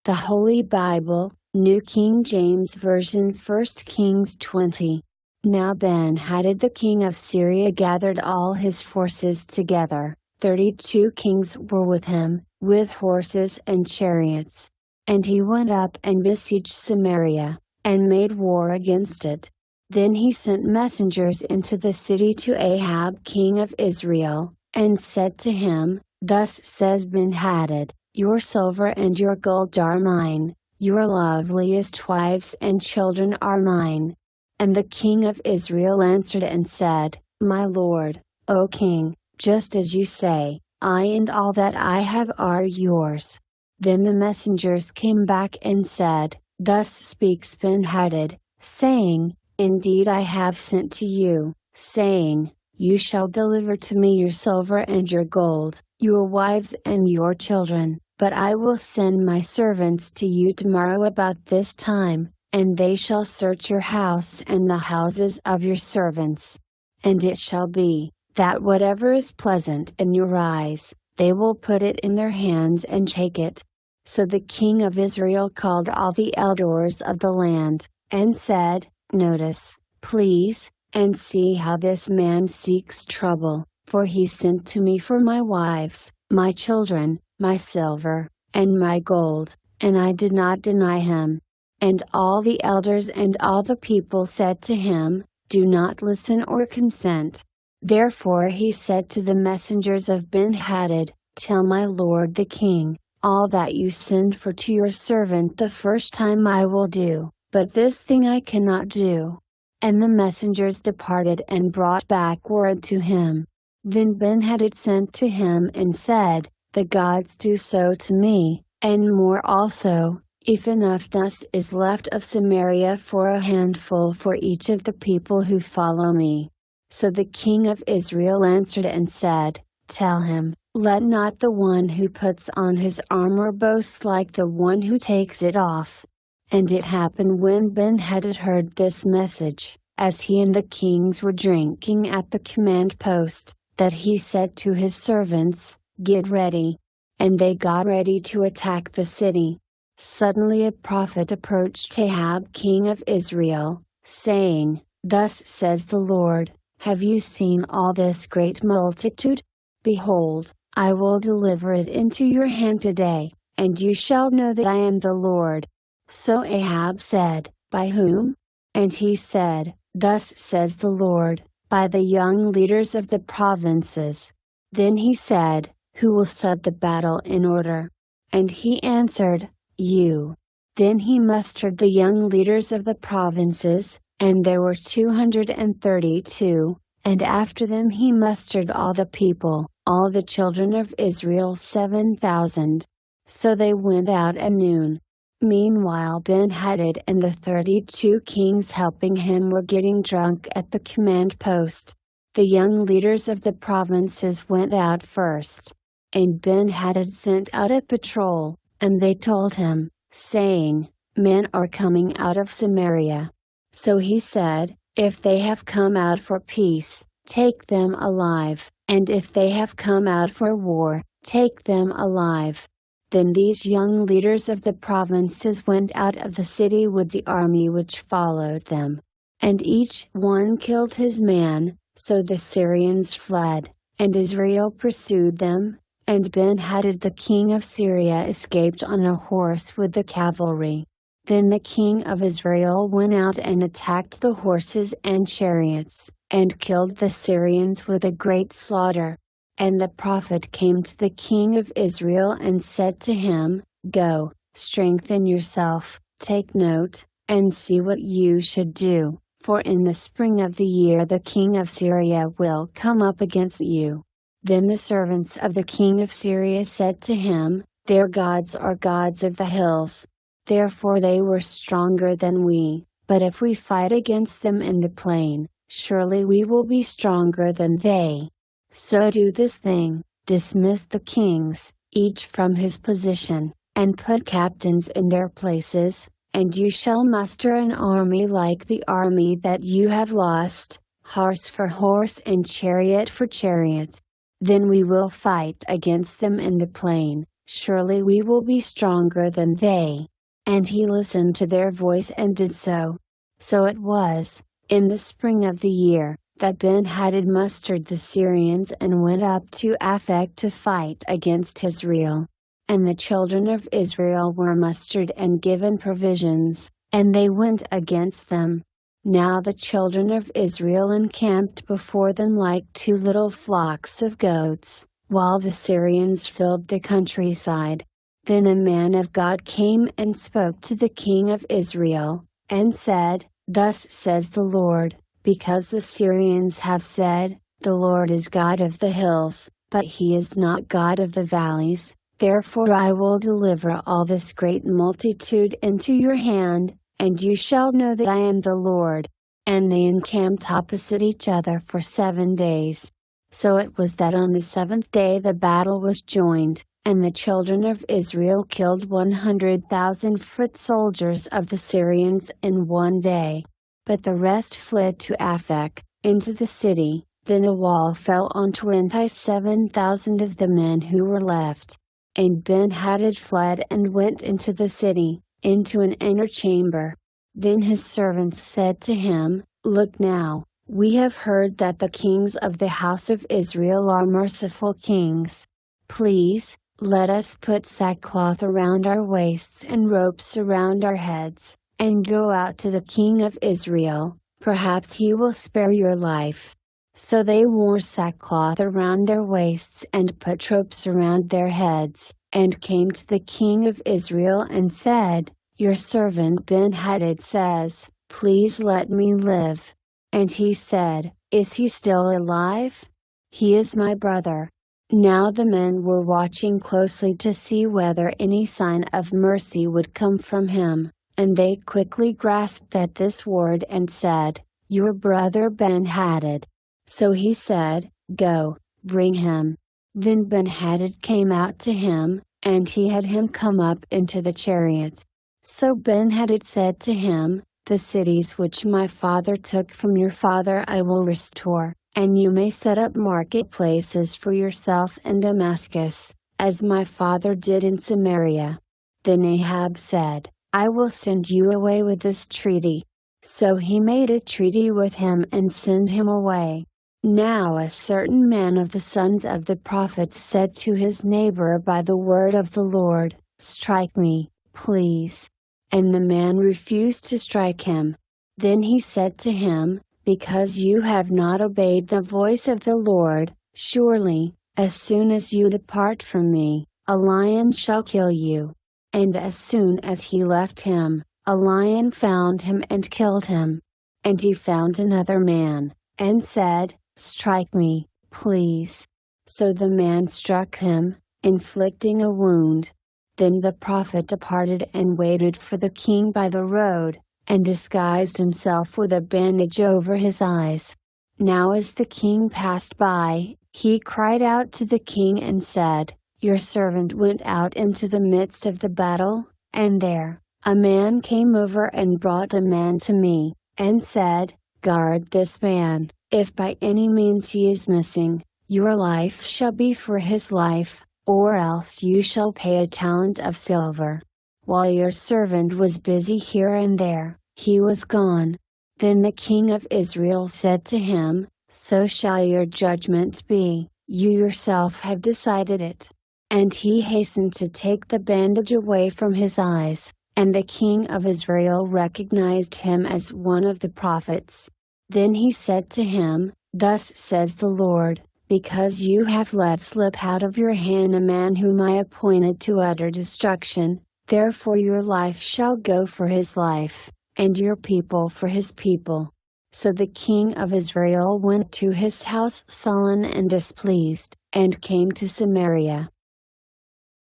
The Holy Bible, New King James Version, 1 Kings 20. Now Ben-Hadad the king of Syria gathered all his forces together. 32 kings were with him, with horses and chariots. And he went up and besieged Samaria, and made war against it. Then he sent messengers into the city to Ahab king of Israel, and said to him, Thus says Ben-Hadad, Your silver and your gold are mine, your loveliest wives and children are mine. And the king of Israel answered and said, My lord, O king, just as you say, I and all that I have are yours. Then the messengers came back and said, Thus speaks Ben-Hadad, saying, Indeed I have sent to you, saying, You shall deliver to me your silver and your gold, your wives and your children, but I will send my servants to you tomorrow about this time, and they shall search your house and the houses of your servants. And it shall be, that whatever is pleasant in your eyes, they will put it in their hands and take it. So the king of Israel called all the elders of the land, and said, Notice, please, and see how this man seeks trouble, for he sent to me for my wives, my children, my silver, and my gold, and I did not deny him. And all the elders and all the people said to him, Do not listen or consent. Therefore he said to the messengers of Ben-Hadad, Tell my lord the king, all that you send for to your servant the first time I will do, but this thing I cannot do. And the messengers departed and brought back word to him. Then Ben-Hadad sent to him and said, The gods do so to me, and more also, if enough dust is left of Samaria for a handful for each of the people who follow me. So the king of Israel answered and said, Tell him, Let not the one who puts on his armor boast like the one who takes it off. And it happened when Ben-Hadad heard this message, as he and the kings were drinking at the command post, that he said to his servants, Get ready. And they got ready to attack the city. Suddenly a prophet approached Ahab king of Israel, saying, Thus says the Lord, Have you seen all this great multitude? Behold, I will deliver it into your hand today, and you shall know that I am the Lord. So Ahab said, By whom? And he said, Thus says the Lord, By the young leaders of the provinces. Then he said, Who will set the battle in order? And he answered, You. Then he mustered the young leaders of the provinces, and there were 232, and after them he mustered all the people, all the children of Israel 7,000. So they went out at noon. Meanwhile Ben-Hadad and the 32 kings helping him were getting drunk at the command post. The young leaders of the provinces went out first. And Ben-Hadad sent out a patrol, and they told him, saying, Men are coming out of Samaria. So he said, If they have come out for peace, take them alive, and if they have come out for war, take them alive. Then these young leaders of the provinces went out of the city with the army which followed them. And each one killed his man, so the Syrians fled, and Israel pursued them. And Ben-Hadad the king of Syria escaped on a horse with the cavalry. Then the king of Israel went out and attacked the horses and chariots, and killed the Syrians with a great slaughter. And the prophet came to the king of Israel and said to him, Go, strengthen yourself, take note, and see what you should do, for in the spring of the year the king of Syria will come up against you. Then the servants of the king of Syria said to him, Their gods are gods of the hills. Therefore they were stronger than we, but if we fight against them in the plain, surely we will be stronger than they. So do this thing, dismiss the kings, each from his position, and put captains in their places, and you shall muster an army like the army that you have lost, horse for horse and chariot for chariot. Then we will fight against them in the plain, surely we will be stronger than they. And he listened to their voice and did so. So it was, in the spring of the year, that Ben-Hadad mustered the Syrians and went up to Aphek to fight against Israel. And the children of Israel were mustered and given provisions, and they went against them. Now the children of Israel encamped before them like two little flocks of goats, while the Syrians filled the countryside. Then a man of God came and spoke to the king of Israel, and said, Thus says the Lord, because the Syrians have said, The Lord is God of the hills, but he is not God of the valleys, therefore I will deliver all this great multitude into your hand, and you shall know that I am the Lord. And they encamped opposite each other for 7 days. So it was that on the 7th day the battle was joined, and the children of Israel killed 100,000 foot soldiers of the Syrians in 1 day. But the rest fled to Aphek, into the city. Then a wall fell on 27,000 of the men who were left. And Ben-Hadad fled and went into the city, into an inner chamber. Then his servants said to him, Look now, we have heard that the kings of the house of Israel are merciful kings. Please, let us put sackcloth around our waists and ropes around our heads, and go out to the king of Israel, perhaps he will spare your life. So they wore sackcloth around their waists and put ropes around their heads, and came to the king of Israel and said, Your servant Ben-Hadad says, Please let me live. And he said, Is he still alive? He is my brother. Now the men were watching closely to see whether any sign of mercy would come from him, and they quickly grasped at this word and said, Your brother Ben-Hadad. So he said, Go, bring him. Then Ben-Hadad came out to him, and he had him come up into the chariot. So Ben-Hadad said to him, The cities which my father took from your father I will restore, and you may set up marketplaces for yourself in Damascus, as my father did in Samaria. Then Ahab said, I will send you away with this treaty. So he made a treaty with him and sent him away. Now a certain man of the sons of the prophets said to his neighbor by the word of the Lord, Strike me, please. And the man refused to strike him. Then he said to him, Because you have not obeyed the voice of the Lord, surely, as soon as you depart from me, a lion shall kill you. And as soon as he left him, a lion found him and killed him. And he found another man, and said, Strike me, please. So the man struck him, inflicting a wound. Then the prophet departed and waited for the king by the road, and disguised himself with a bandage over his eyes. Now as the king passed by, he cried out to the king and said, Your servant went out into the midst of the battle, and there, a man came over and brought a man to me, and said, Guard this man. If by any means he is missing, your life shall be for his life, or else you shall pay a talent of silver. While your servant was busy here and there, he was gone. Then the king of Israel said to him, So shall your judgment be, you yourself have decided it. And he hastened to take the bandage away from his eyes, and the king of Israel recognized him as one of the prophets. Then he said to him, Thus says the Lord, Because you have let slip out of your hand a man whom I appointed to utter destruction, therefore your life shall go for his life, and your people for his people. So the king of Israel went to his house sullen and displeased, and came to Samaria.